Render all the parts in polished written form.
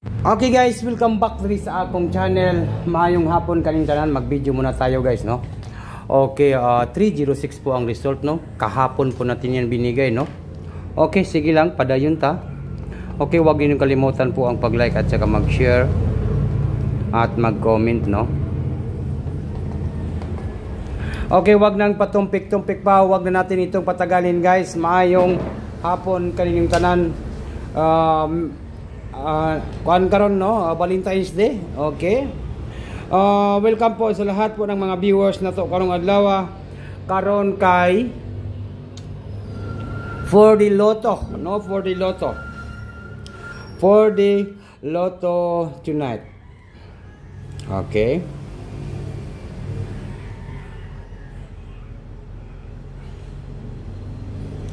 Okay guys, welcome back diri sa akong channel. Maayong hapon kaning tanan. Mag-video muna tayo guys, no. Okay, 306 po ang result, no. Kahapon po natin yan binigay, no. Okay, sige lang, padayon ta. Okay, wag niyo kalimutan po ang pag-like at saka mag-share at mag-comment, no. Okay, wag nang patumpik-tumpik pa. Wag na natin itong patagalin guys. Maayong hapon kaninyong tanan. Kuan karon, no, Valentine's Day. Okay, welcome po sa lahat po ng mga viewers na to karong adlaw. Karon kay for the Lotto, no, for the Lotto tonight. Okay,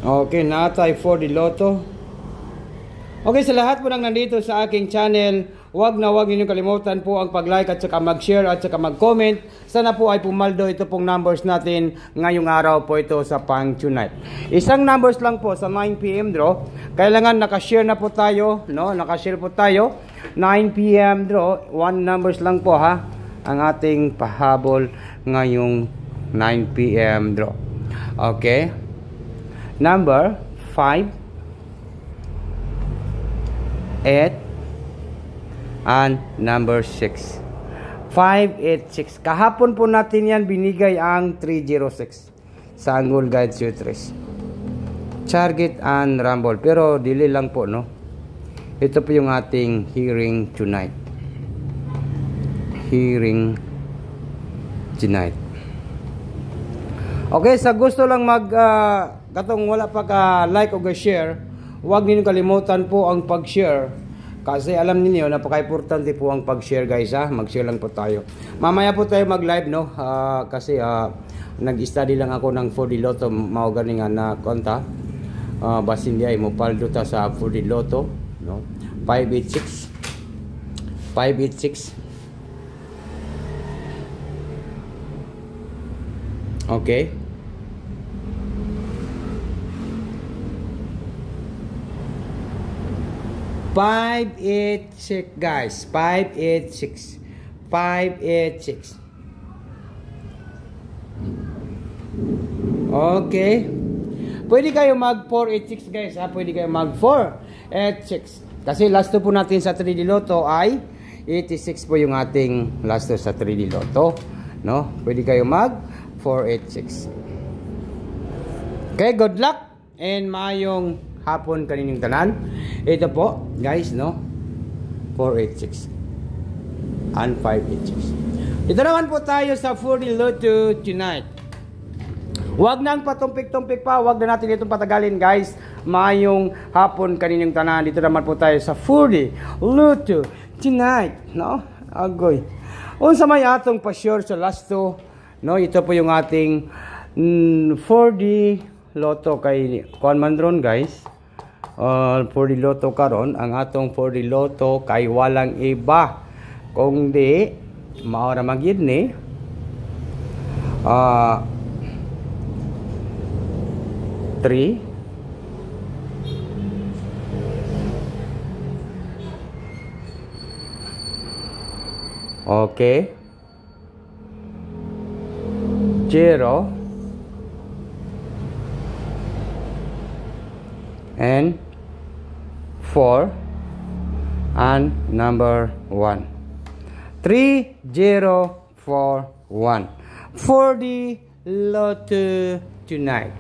okay, natay for the Lotto. Okay, sa lahat po nang nandito sa aking channel, wag niyo kalimutan po ang pag-like at saka mag-share at saka mag-comment. Sana po ay pumaldo ito pong numbers natin ngayong araw po ito sa pang tonight. Isang numbers lang po sa 9 PM draw. Kailangan nakashare na po tayo, no? Nakashare po tayo. 9 PM draw, one numbers lang po ha ang ating pahabol ngayong 9 PM draw. Okay? Number 5, 8 and number 6. 586. Kahapon po natin yan binigay ang 306 sa Angle Guide Sutres, Target and Rumble. Pero dili lang po, no. Ito po yung ating hearing tonight. Hearing tonight. Okay, sa gusto lang katong wala pa ka like o share, huwag niyo kalimutan po ang pag-share. Kasi alam niyo napaka-importante po ang pag-share guys ha. Mag-share lang po tayo. Mamaya po tayo mag-live, no. Kasi nag-study lang ako ng 4D Lotto. Mao gani nga na konta. Basin di ay mo paldo ta sa 4D Lotto, no. 586. 586. Okay. $586 guys, 586. Okay. Pwede kayo mag 486 guys ha, pwede kayo mag 486. Kasi last po natin sa 3D Lotto ay 86 po yung ating last sa 3D Lotto, no? Pwede kayo mag 486. Okay, good luck and maayong hapon kaninyong tanan. Ito po guys, no, 486 and 586. Ito naman po tayo sa 4D Lotto tonight. Huwag nang patumpik-tumpik pa. Huwag na natin itong patagalin guys. Mayong hapon kaninyong tanan. Dito naman po tayo sa 4D Lotto tonight, no. Agoy, unsa may atong pa-sure sa last two, no. Ito po yung ating 4D Lotto kay kuan man ron guys. 4D Lotto karon, ang atong 4D Lotto kay walang iba kundi mao ra magyud ni 3 okay 0 and 4 and number 1. 3041. 4D Lotto tonight.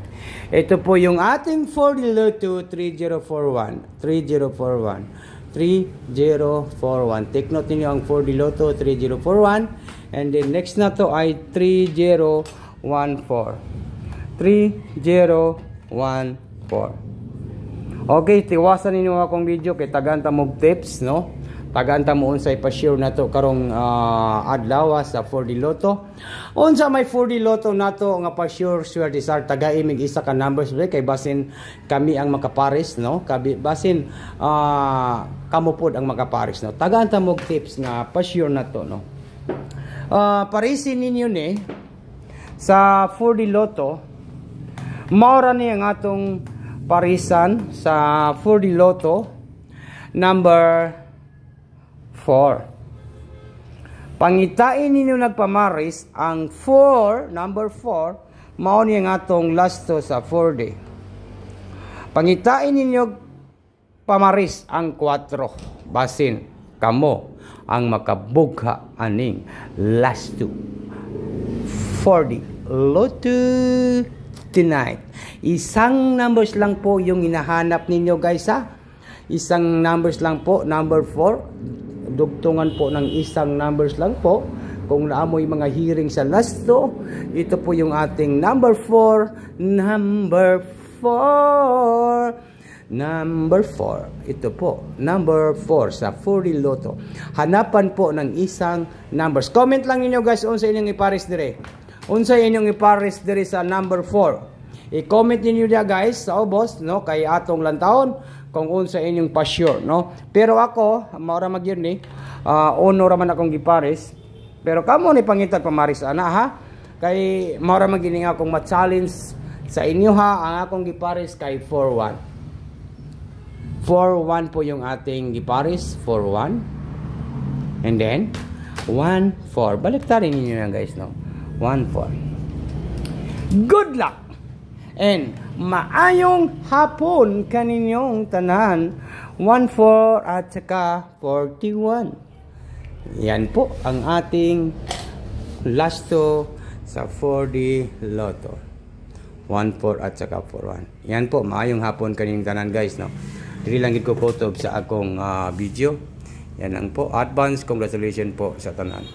Ito po yung ating 4D Lotto 3041. 3041. Take note niyo ang 4D Lotto 3041. And then next na to ay 3014. 3014. Okay, tiwasan ninyo akong video kay taganta mo tips, no. Taganta mo unsay pa-share na to karong adlaw sa 4D Lotto. Unsa may 4D Lotto nato nga pa-share swerte sar taga-imig isa ka numbers kay basin kami ang makapares, no. Basin kamo pod ang makapares, no. Taganta mo tips nga pa-share na to, no. Parisin ninyo ni sa 4D Lotto. Maura ni ang atong parisan sa 4D Lotto number 4. Pangitain ninyo nagpamaris ang 4, number 4, mao ni ang atong last to sa 4D. Pangitain ninyo pamaris ang 4, basin kamo ang makabugha aning last to 4D Lotto tonight. Isang numbers lang po yung hinahanap ninyo guys ha. Isang numbers lang po, number 4. Dugtungan po ng isang numbers lang po. Kung naamoy mga hearing sa last to, ito po yung ating number 4. Number 4. Number 4. Ito po, number 4 sa 4D Lotto. Hanapan po ng isang numbers. Comment lang ninyo guys, unsa inyong ipares dire. Unsa inyong ipares dire sa number 4. I-comment ninyo dia guys sa ubos, no, kay atong lantawon kung unsa inyong pa-sure, no. Pero ako, maura magyud ni, uno ra man akong gipares. Pero kamo ni pangitag pamaris ana ha. Kay maura magini akong ma-challenge sa inyo ha. Ang akong gipares kay 4-1. 4-1 po yung ating giparis, 4-1. And then 1-4. Baliktarin niyo yan guys, no. 1-4. Good luck and maayong hapon kaninyong tanan. 1-4 at saka 41. Yan po ang ating last to sa 4D Lotto. 1-4 at saka 4-1. Yan po, maayong hapon kaninyong tanan guys, no. Dili lang gid ko kutob sa akong video. Yan ang po. Advance congratulations po sa tanan.